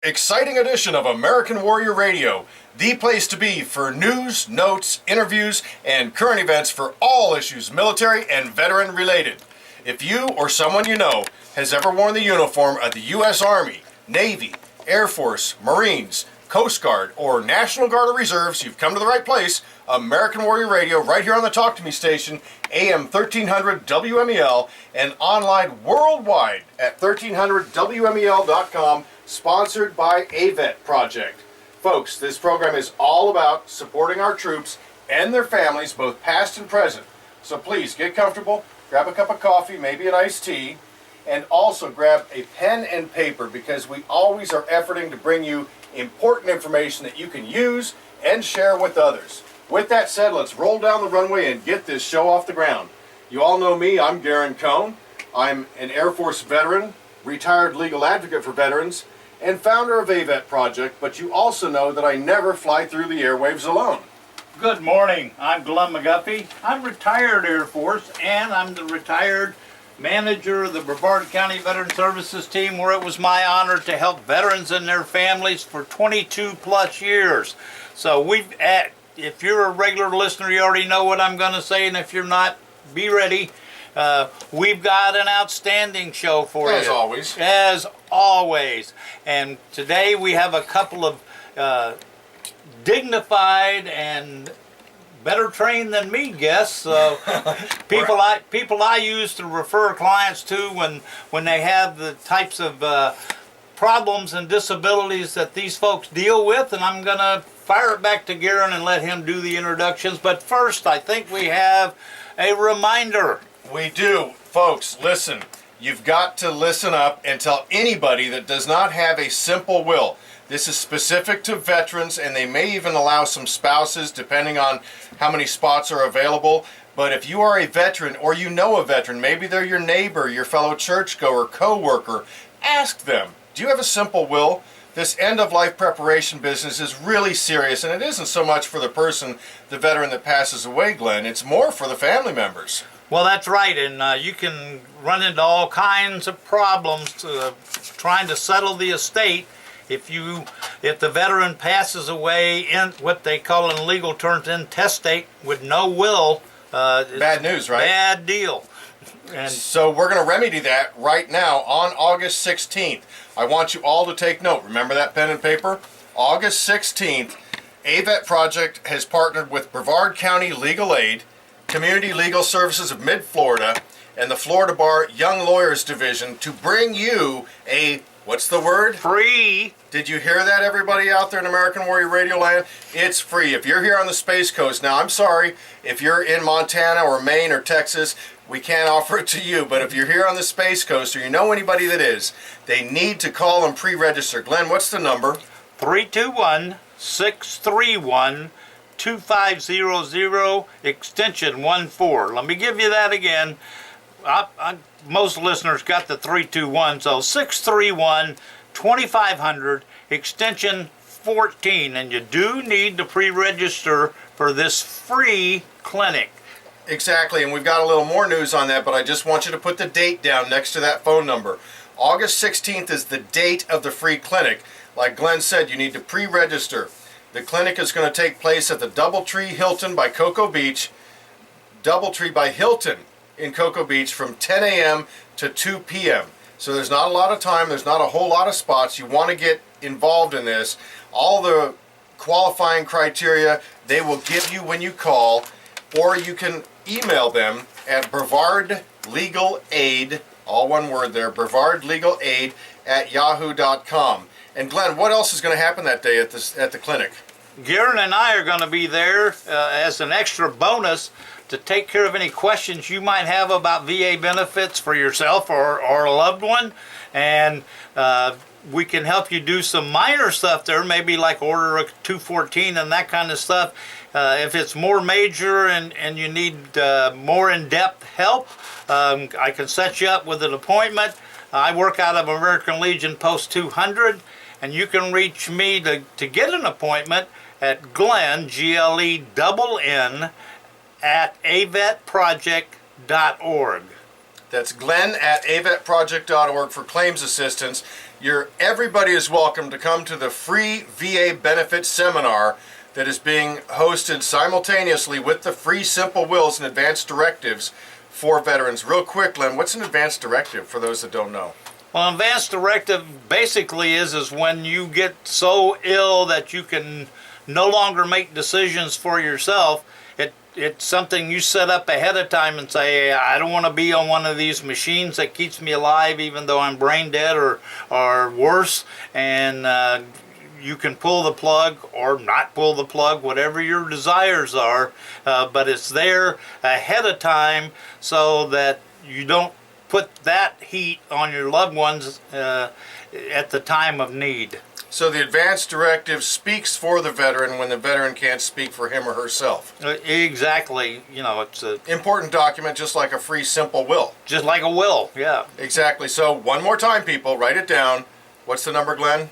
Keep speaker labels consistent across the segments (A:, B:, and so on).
A: exciting edition of American Warrior Radio, the place to be for news, notes, interviews, and current events for all issues military and veteran related. If you or someone you know has ever worn the uniform of the U.S. Army, Navy, Air Force, Marines, Coast Guard, or National Guard or Reserves, you've come to the right place. American Warrior Radio, right here on the Talk to Me station, AM 1300 WMEL, and online worldwide at 1300WMEL.com, sponsored by AVET Project. Folks, this program is all about supporting our troops and their families, both past and present. So please get comfortable, grab a cup of coffee, maybe an iced tea, and also grab a pen and paper, because we always are efforting to bring you important information that you can use and share with others. With that said, let's roll down the runway and get this show off the ground. You all know me, I'm Garen Cohn. I'm an Air Force veteran, retired legal advocate for veterans, and founder of AVET Project, but you also know that I never fly through the airwaves alone.
B: Good morning, I'm Glenn McGuffey. I'm retired Air Force, and I'm the retired manager of the Brevard County Veteran Services team, where it was my honor to help veterans and their families for 22 plus years. So if you're a regular listener, you already know what I'm going to say, and if you're not, be ready. We've got an outstanding show for you.
A: As always.
B: As always. And today we have a couple of dignified and better trained than me guests. So people I use to refer clients to when they have the types of problems and disabilities that these folks deal with. And I'm going to fire it back to Garen and let him do the introductions. But first, I think we have a reminder.
A: We do. Folks, listen. You've got to listen up and tell anybody that does not have a simple will. This is specific to veterans, and they may even allow some spouses, depending on how many spots are available. But if you are a veteran, or you know a veteran, maybe they're your neighbor, your fellow churchgoer, co-worker, ask them, do you have a simple will? This end-of-life preparation business is really serious, and it isn't so much for the person, the veteran that passes away, Glenn. It's more for the family members.
B: Well, that's right, and you can run into all kinds of problems trying to settle the estate. If the veteran passes away in what they call in legal terms intestate with no will,
A: bad news, right?
B: Bad deal. And
A: so we're going to remedy that right now on August 16th. I want you all to take note. Remember that pen and paper? August 16th, AVET Project has partnered with Brevard County Legal Aid, Community Legal Services of Mid-Florida, and the Florida Bar Young Lawyers Division to bring you a, what's the word?
B: Free.
A: Did you hear that, everybody out there in American Warrior Radio Land? It's free. If you're here on the Space Coast, now I'm sorry, if you're in Montana or Maine or Texas, we can't offer it to you, but if you're here on the Space Coast or you know anybody that is, they need to call and pre-register. Glenn, what's the number?
B: 321-631-2500, extension 14. Let me give you that again. Most listeners got the 321, so 631-2500, extension 14, and you do need to pre-register for this free clinic.
A: Exactly, and we've got a little more news on that, but I just want you to put the date down next to that phone number. August 16th is the date of the free clinic. Like Glenn said, you need to pre-register. The clinic is going to take place at the Doubletree Hilton by Cocoa Beach. Doubletree by Hilton in Cocoa Beach from 10 a.m. to 2 p.m. So there's not a lot of time, there's not a whole lot of spots. You want to get involved in this. All the qualifying criteria they will give you when you call, or you can email them at Brevard Legal Aid, all one word there, Brevard Legal Aid at yahoo.com. And Glenn, what else is going to happen that day at the clinic?
B: Garen and I are going to be there as an extra bonus to take care of any questions you might have about VA benefits for yourself or a loved one. And we can help you do some minor stuff there, maybe like order a 214 and that kind of stuff. If it's more major and you need more in-depth help, I can set you up with an appointment. I work out of American Legion Post 200, and you can reach me to get an appointment at Glenn, Glenn, at avetproject.org.
A: That's Glenn at avetproject.org for claims assistance. Everybody is welcome to come to the free VA benefit seminar that is being hosted simultaneously with the free simple wills and advanced directives for veterans. Real quick, Len, what's an advanced directive for those that don't know?
B: Well, advanced directive basically is when you get so ill that you can no longer make decisions for yourself. It's something you set up ahead of time and say, I don't want to be on one of these machines that keeps me alive even though I'm brain dead or worse. And you can pull the plug or not pull the plug, whatever your desires are. But it's there ahead of time so that you don't put that heat on your loved ones at the time of need.
A: So the advanced directive speaks for the veteran when the veteran can't speak for him or herself.
B: Exactly. You know, it's a
A: important document, just like a free simple will.
B: Just like a will, yeah.
A: Exactly. So one more time, people, write it down. What's the number, Glenn?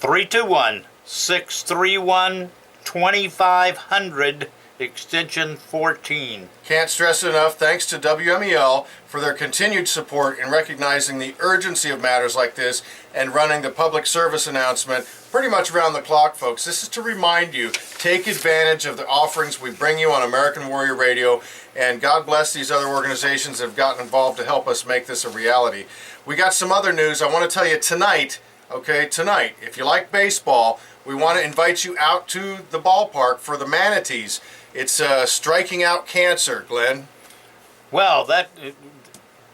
B: 321-631-2500, extension 14.
A: Can't stress it enough. Thanks to WMEL for their continued support in recognizing the urgency of matters like this and running the public service announcement pretty much around the clock, folks. This is to remind you, take advantage of the offerings we bring you on American Warrior Radio, and God bless these other organizations that have gotten involved to help us make this a reality. We got some other news. I want to tell you tonight, if you like baseball, we want to invite you out to the ballpark for the Manatees. It's striking out cancer, Glenn.
B: Well, that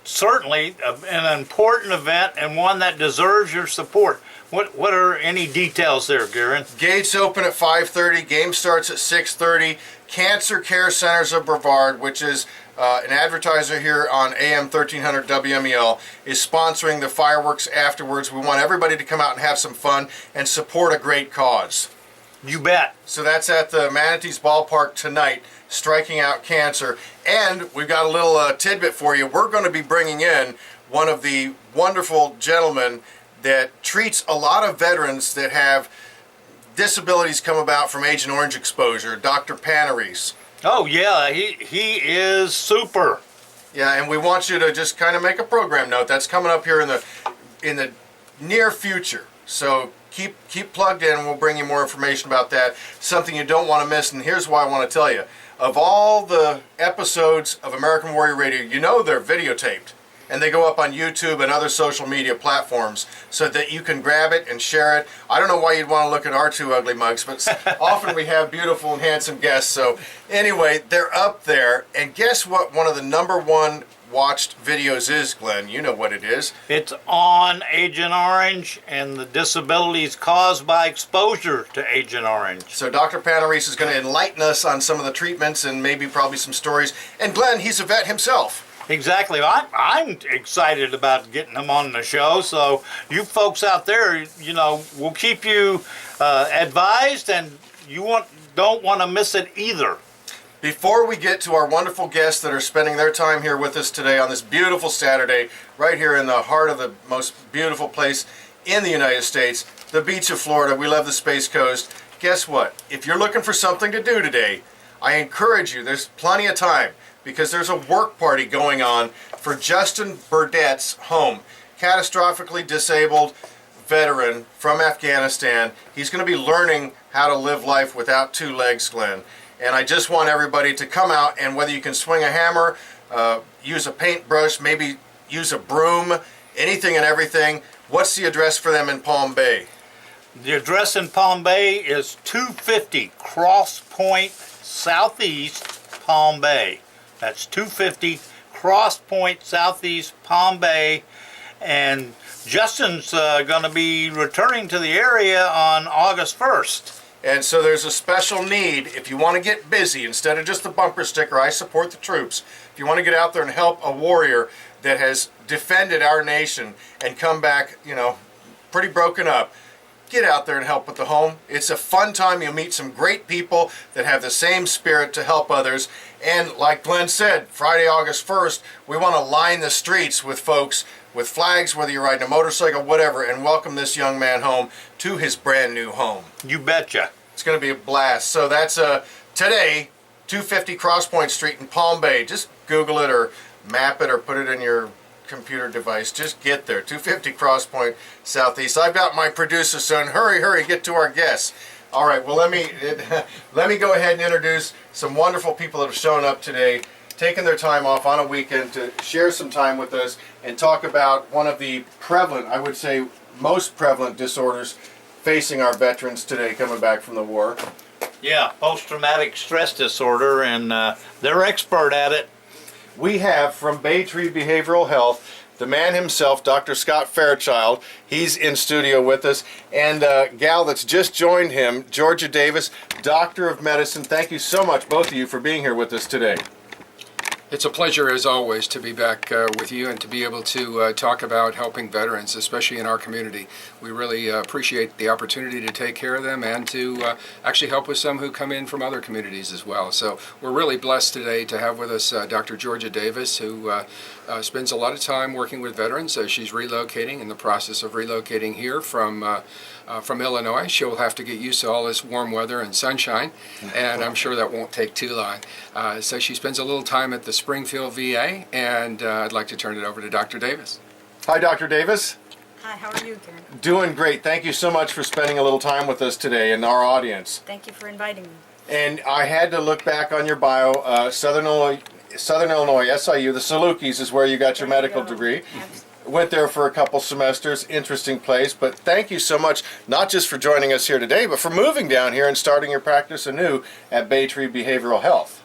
B: certainly an important event and one that deserves your support. What are any details there, Garen?
A: Gates open at 5:30. Game starts at 6:30. Cancer Care Centers of Brevard, which is an advertiser here on AM 1300 WMEL, is sponsoring the fireworks afterwards. We want everybody to come out and have some fun and support a great cause.
B: You bet.
A: So that's at the Manatees Ballpark tonight, striking out cancer. And we've got a little tidbit for you. We're going to be bringing in one of the wonderful gentlemen that treats a lot of veterans that have disabilities come about from Agent Orange exposure, Dr. Panarese.
B: Oh yeah, he is super.
A: Yeah, and we want you to just kind of make a program note. That's coming up here in the near future. So keep plugged in. We'll bring you more information about that. Something you don't want to miss. And here's why I want to tell you. Of all the episodes of American Warrior Radio, you know they're videotaped. And they go up on YouTube and other social media platforms so that you can grab it and share it. I don't know why you'd want to look at our two ugly mugs, but often we have beautiful and handsome guests. So anyway, they're up there. And guess what one of the #1 watched videos is, Glenn? You know what it is.
B: It's on Agent Orange and the disabilities caused by exposure to Agent Orange.
A: So Dr. Panarese is going to enlighten us on some of the treatments and maybe probably some stories. And Glenn, he's a vet himself.
B: Exactly. I'm excited about getting him on the show. So you folks out there, you know, we'll keep you advised, and you don't want to miss it either.
A: Before we get to our wonderful guests that are spending their time here with us today on this beautiful Saturday, right here in the heart of the most beautiful place in the United States, the beach of Florida. We love the Space Coast. Guess what? If you're looking for something to do today, I encourage you, there's plenty of time, because there's a work party going on for Justin Burdett's home. Catastrophically disabled veteran from Afghanistan. He's going to be learning how to live life without two legs, Glenn. And I just want everybody to come out, and whether you can swing a hammer, use a paintbrush, maybe use a broom, anything and everything. What's the address for them in Palm Bay?
B: The address in Palm Bay is 250 Cross Point Southeast, Palm Bay. That's 250 Cross Point Southeast, Palm Bay. And Justin's going to be returning to the area on August 1st.
A: And so there's a special need. If you want to get busy, instead of just the bumper sticker, I support the troops. If you want to get out there and help a warrior that has defended our nation and come back, you know, pretty broken up, get out there and help with the home. It's a fun time. You'll meet some great people that have the same spirit to help others. And like Glenn said, Friday, August 1st, we want to line the streets with folks with flags, whether you're riding a motorcycle, whatever, and welcome this young man home to his brand new home.
B: You betcha.
A: It's going to be a blast. So that's today, 250 Cross Point Street in Palm Bay. Just Google it or map it or put it in your computer device, just get there. 250 Cross Point Southeast. I've got my producer son. Hurry, hurry, get to our guests. All right, well, let me go ahead and introduce some wonderful people that have shown up today, taking their time off on a weekend to share some time with us and talk about one of the prevalent, I would say most prevalent disorders facing our veterans today coming back from the war.
B: Yeah, post-traumatic stress disorder, and they're expert at it.
A: We have from Bay Tree Behavioral Health the man himself, Dr. Scott Fairchild. He's in studio with us, and a gal that's just joined him, Georgia Davis, Doctor of Medicine. Thank you so much, both of you, for being here with us today.
C: It's a pleasure, as always, to be back with you and to be able to talk about helping veterans, especially in our community. We really appreciate the opportunity to take care of them and to actually help with some who come in from other communities as well. So we're really blessed today to have with us Dr. Georgia Davis, who spends a lot of time working with veterans. She's relocating, in the process of relocating here from Illinois. She'll have to get used to all this warm weather and sunshine, and I'm sure that won't take too long. So she spends a little time at the Springfield VA, and I'd like to turn it over to Dr. Davis.
A: Hi, Dr. Davis.
D: Hi, how are you, Karen?
A: Doing great. Thank you so much for spending a little time with us today and our audience.
D: Thank you for inviting me.
A: And I had to look back on your bio. Southern Illinois, SIU, the Salukis is where you got your medical degree. Went there for a couple semesters. Interesting place. But thank you so much, not just for joining us here today, but for moving down here and starting your practice anew at Bay Tree Behavioral Health.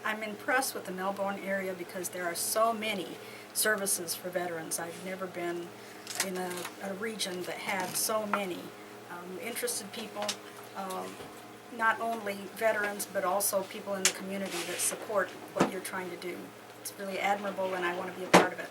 D: I'm impressed with the Melbourne area because there are so many services for veterans. I've never been in a region that had so many interested people, not only veterans, but also people in the community that support what you're trying to do. It's really admirable, and I want to be a part of it.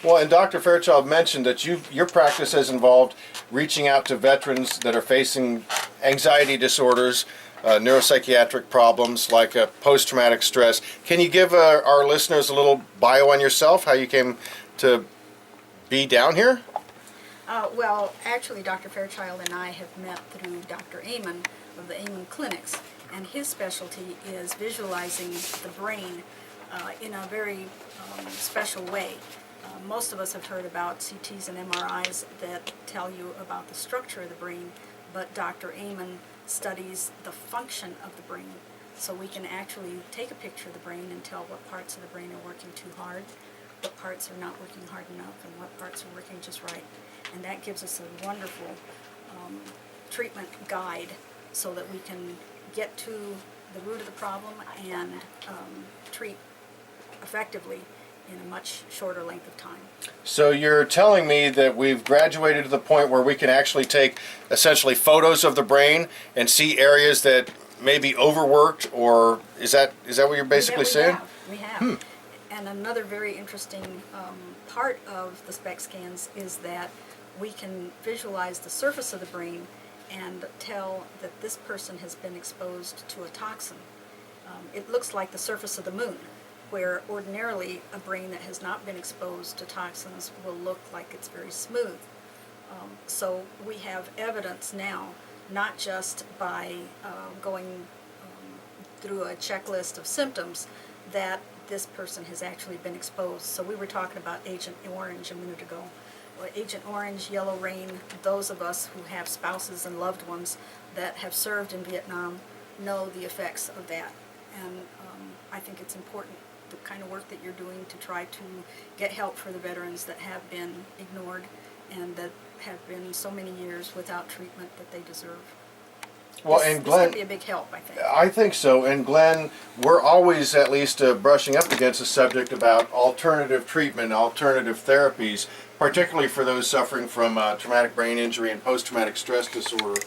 A: Well, and Dr. Fairchild mentioned that your practice has involved reaching out to veterans that are facing anxiety disorders, neuropsychiatric problems like post-traumatic stress. Can you give our listeners a little bio on yourself, how you came to be down here?
D: Well, actually, Dr. Fairchild and I have met through Dr. Amon of the Amon Clinics, and his specialty is visualizing the brain in a very special way. Most of us have heard about CTs and MRIs that tell you about the structure of the brain, but Dr. Amon studies the function of the brain. So we can actually take a picture of the brain and tell what parts of the brain are working too hard, what parts are not working hard enough, and what parts are working just right. And that gives us a wonderful treatment guide so that we can get to the root of the problem and treat effectively in a much shorter length of time.
A: So you're telling me that we've graduated to the point where we can actually take essentially photos of the brain and see areas that may be overworked, or is that what you're basically saying?
D: We have. And another very interesting part of the SPECT scans is that we can visualize the surface of the brain and tell that this person has been exposed to a toxin. It looks like the surface of the moon, where ordinarily a brain that has not been exposed to toxins will look like it's very smooth. So we have evidence now, not just by going through a checklist of symptoms, that this person has actually been exposed. So we were talking about Agent Orange a minute ago. Well, Agent Orange, Yellow Rain, those of us who have spouses and loved ones that have served in Vietnam know the effects of that. And I think it's important, the kind of work that you're doing to try to get help for the veterans that have been ignored and that have been so many years without treatment that they deserve.
A: Well,
D: this,
A: and Glenn,
D: this could be a big help, I think.
A: I think so. And Glenn, we're always at least brushing up against the subject about alternative treatment, alternative therapies, particularly for those suffering from traumatic brain injury and post-traumatic stress disorder.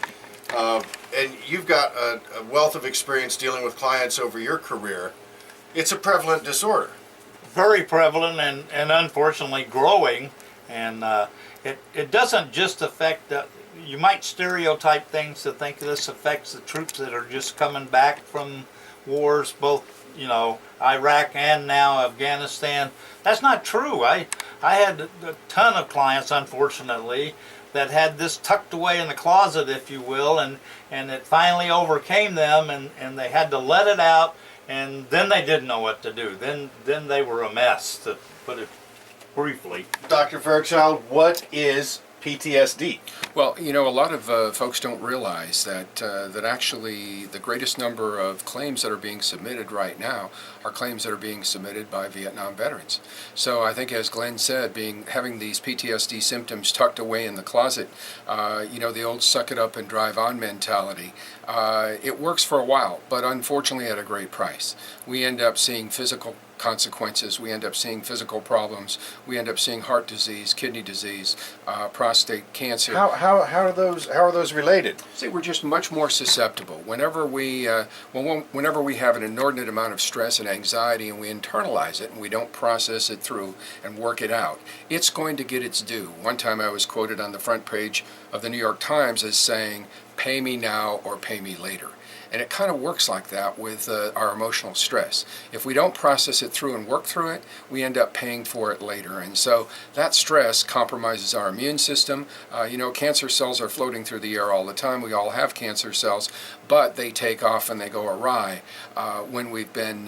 A: And you've got a wealth of experience dealing with clients over your career. It's a prevalent disorder.
B: Very prevalent and unfortunately growing, and it doesn't just affect the, you might stereotype things to think this affects the troops that are just coming back from wars, both, you know, Iraq and now Afghanistan. That's not true. I had a ton of clients, unfortunately, that had this tucked away in the closet, if you will, and it finally overcame them, and they had to let it out, and then they didn't know what to do. Then they were a mess, to put it briefly.
A: Dr. Fairchild, what is PTSD?
C: Well, you know, a lot of folks don't realize that actually the greatest number of claims that are being submitted right now are claims that are being submitted by Vietnam veterans. So I think, as Glenn said, having these PTSD symptoms tucked away in the closet, you know, the old suck it up and drive on mentality, it works for a while, but unfortunately at a great price. We end up seeing physical consequences. We end up seeing physical problems. We end up seeing heart disease, kidney disease, prostate cancer.
A: How are those related?
C: Say we're just much more susceptible. Whenever we have an inordinate amount of stress and anxiety, and we internalize it and we don't process it through and work it out, it's going to get its due. One time I was quoted on the front page of the New York Times as saying, "Pay me now or pay me later." And it kind of works like that with our emotional stress. If we don't process it through and work through it, we end up paying for it later. And so that stress compromises our immune system. You know, cancer cells are floating through the air all the time. We all have cancer cells, but they take off and they go awry when we've been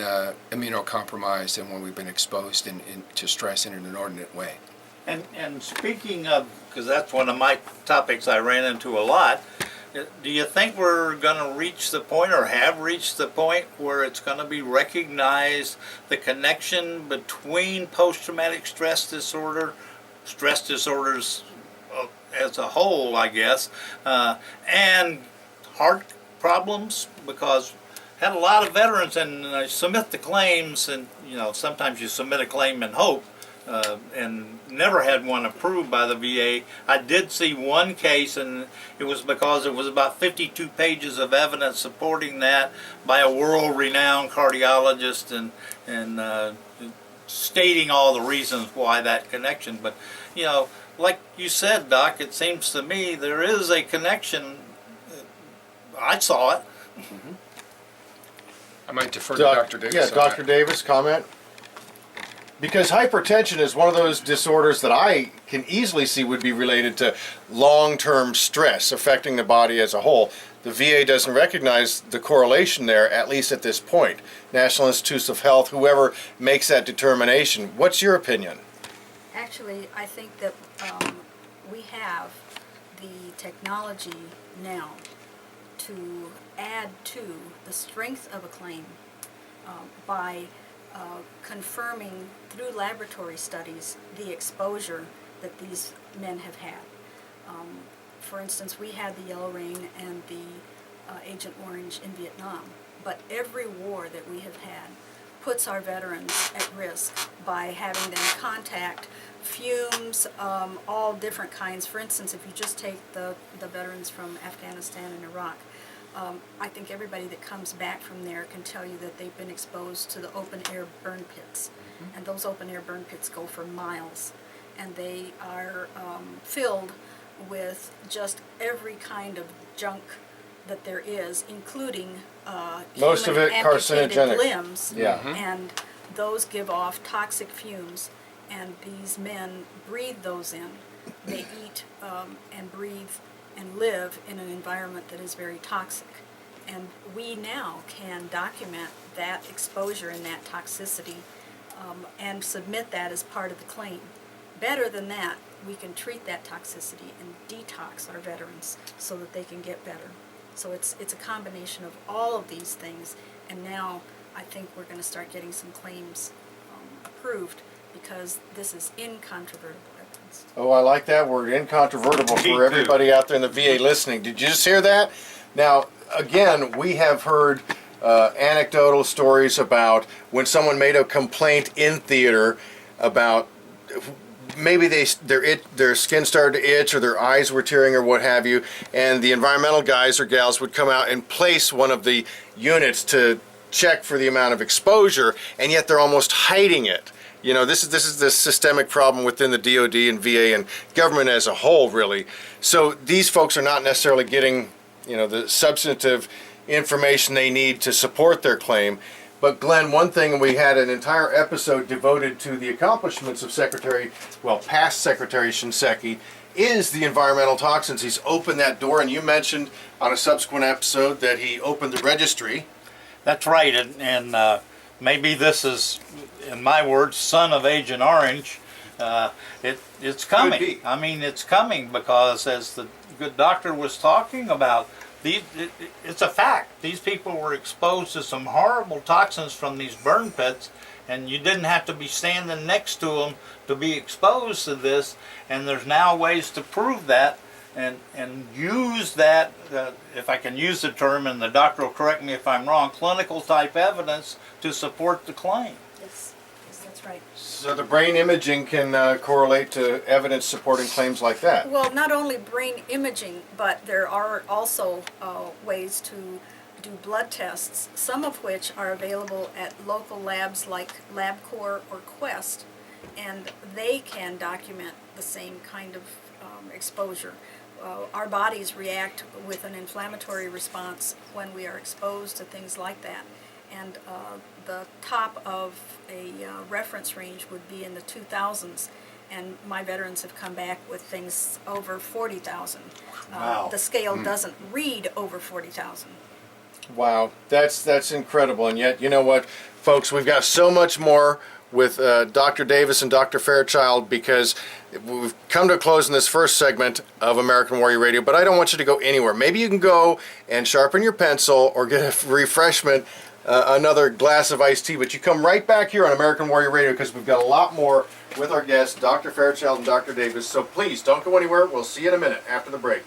C: immunocompromised and when we've been exposed to stress in an inordinate way.
B: And speaking of, because that's one of my topics I ran into a lot, do you think we're going to reach the point, or have reached the point, where it's going to be recognized the connection between post-traumatic stress disorder, stress disorders as a whole, I guess, and heart problems? Because I had a lot of veterans, and I submit the claims, and you know, sometimes you submit a claim in hope, and never had one approved by the VA. I did see one case, and it was because it was about 52 pages of evidence supporting that by a world-renowned cardiologist, and stating all the reasons why that connection. But you know, like you said, Doc, it seems to me there is a connection. I saw it.
C: Mm-hmm. I might defer to Dr. Davis.
A: Yeah, Dr. Davis, comment? Because hypertension is one of those disorders that I can easily see would be related to long-term stress affecting the body as a whole. The VA doesn't recognize the correlation there, at least at this point. National Institutes of Health, whoever makes that determination. What's your opinion?
D: Actually, I think that we have the technology now to add to the strength of a claim by confirming through laboratory studies the exposure that these men have had. For instance, we had the Yellow Rain and the Agent Orange in Vietnam, but every war that we have had puts our veterans at risk by having them contact fumes, all different kinds. For instance, if you just take the veterans from Afghanistan and Iraq, I think everybody that comes back from there can tell you that they've been exposed to the open-air burn pits. Mm-hmm. And those open-air burn pits go for miles. And they are filled with just every kind of junk that there is, including
A: most of it carcinogenic
D: limbs.
A: Yeah.
C: Mm-hmm.
D: And those give off toxic fumes. And these men breathe those in. They eat and breathe and live in an environment that is very toxic. And we now can document that exposure and that toxicity and submit that as part of the claim. Better than that, we can treat that toxicity and detox our veterans so that they can get better. So it's a combination of all of these things, and now I think we're going to start getting some claims approved because this is incontrovertible.
A: Oh, I like that word, incontrovertible, for everybody out there in the VA listening. Did you just hear that? Now, again, we have heard anecdotal stories about when someone made a complaint in theater about maybe their skin started to itch or their eyes were tearing or what have you, and the environmental guys or gals would come out and place one of the units to check for the amount of exposure, and yet they're almost hiding it. You know, this is the systemic problem within the DoD and VA and government as a whole, really. So these folks are not necessarily getting, you know, the substantive information they need to support their claim. But Glenn, one thing, we had an entire episode devoted to the accomplishments of past Secretary Shinseki, is the environmental toxins. He's opened that door, and you mentioned on a subsequent episode that he opened the registry.
B: That's right, and maybe this is, in my words, son of Agent Orange, It's coming.
A: be.
B: I mean, it's coming because, as the good doctor was talking about, it's a fact. These people were exposed to some horrible toxins from these burn pits, and you didn't have to be standing next to them to be exposed to this. And there's now ways to prove that and use that, if I can use the term, and the doctor will correct me if I'm wrong, clinical type evidence to support the claim.
D: Yes, that's right.
A: So the brain imaging can correlate to evidence supporting claims like that.
D: Well, not only brain imaging, but there are also ways to do blood tests, some of which are available at local labs like LabCorp or Quest, and they can document the same kind of exposure. Our bodies react with an inflammatory response when we are exposed to things like that, and the top of a reference range would be in the 2000s, and my veterans have come back with things over 40,000.
B: Wow.
D: The scale doesn't read over 40,000.
A: Wow, that's incredible. And yet, you know what, folks, we've got so much more with Dr. Davis and Dr. Fairchild, because we've come to a close in this first segment of American Warrior Radio, but I don't want you to go anywhere. Maybe you can go and sharpen your pencil or get a refreshment, another glass of iced tea, but you come right back here on American Warrior Radio, because we've got a lot more with our guests, Dr. Fairchild and Dr. Davis. So please don't go anywhere. We'll see you in a minute after the break.